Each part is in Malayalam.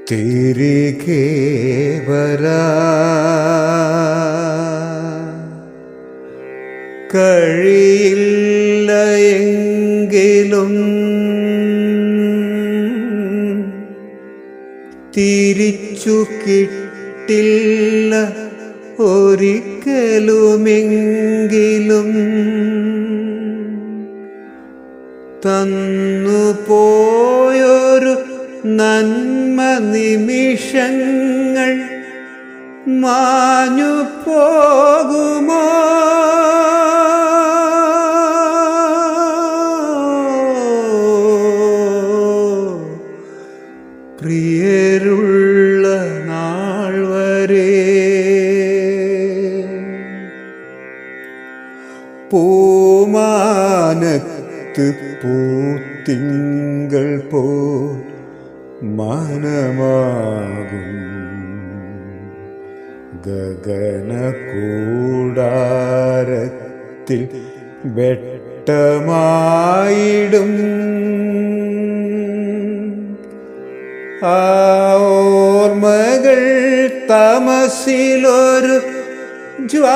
തിരികെ കഴിയില്ല എങ്കിലും തിരിച്ചു കിട്ടില്ല ഒരിക്കലുമെങ്കിലും. തന്നു പോയൊരു നന്മ നിമിഷങ്ങൾ മാഞ്ഞു പോകുമോ? പ്രിയരുള്ള നാൾ വരെ പൂമാനത്ത് പൂത്തിങ്കൾ പോ മനമാകും ഗഗനകൂടാരത്തിൽ വെട്ടമായിടും ആ ഓർമ്മകൾ തമസിലൊരു ജ്വാലയായെന്നും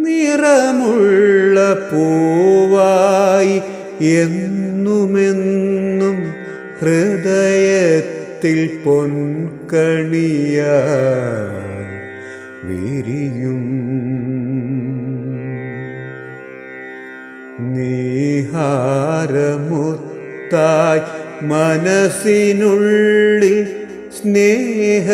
നിറമുള്ള പൂവായി എന്നുമെന്നും ഹൃദയത്തിൽ പൊൻകണിയായി വിരിയും. നീഹാരമുത്തായി മനസ്സിനുള്ളിൽ സ്നേഹ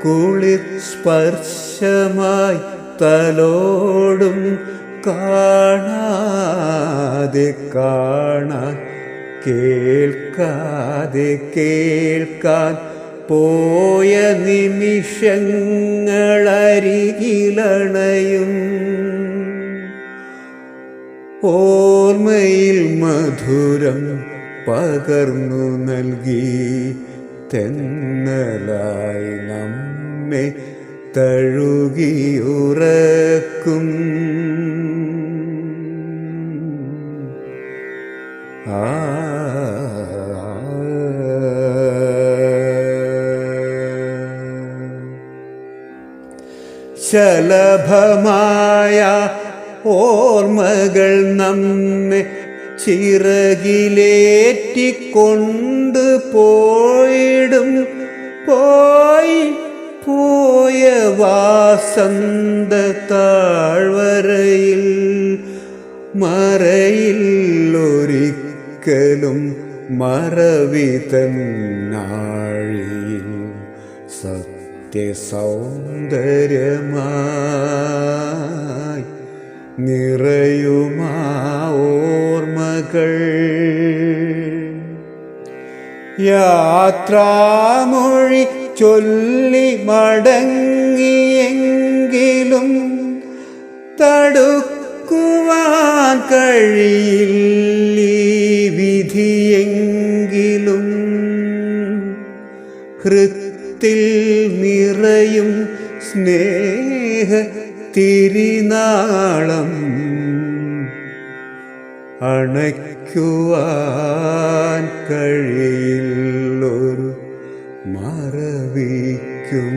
കുളിർ സ്പർശമായി തലോടും കാണാതെ കാണാൻ കേൾക്കാതെ കേൾക്കാൻ പോയ നിമിഷങ്ങളരികിലണയും. ഓർമ്മയിൽ മധുരം പകർന്നു നൽകി തെന്നലായി നമ്മെ തഴുകിയുറക്കും. ശലഭമായ ഓർമ്മകൾ നമ്മെ ചിറകിലേറ്റിക്കൊണ്ട് പോയിടും. പോയ വാസന്ത താഴ്വരയിൽ മറയില്ലൊരിക്കലും മറവിതന്നാഴിയിൽ സത്യസൗന്ദര്യമായി നിറയുമാ ഓർമ്മകൾ. യാത്രാമൊഴി ചൊല്ലി മടങ്ങിയെങ്കിലും തടുക്കുവാൻ കഴിയില്ല വിധിയെങ്കിലും ഹൃത്തിൽ നിറയും സ്നേഹ തിരിനാളം അണയ്ക്കുവാൻ കഴിയില്ലൊരു മറവിക്കും.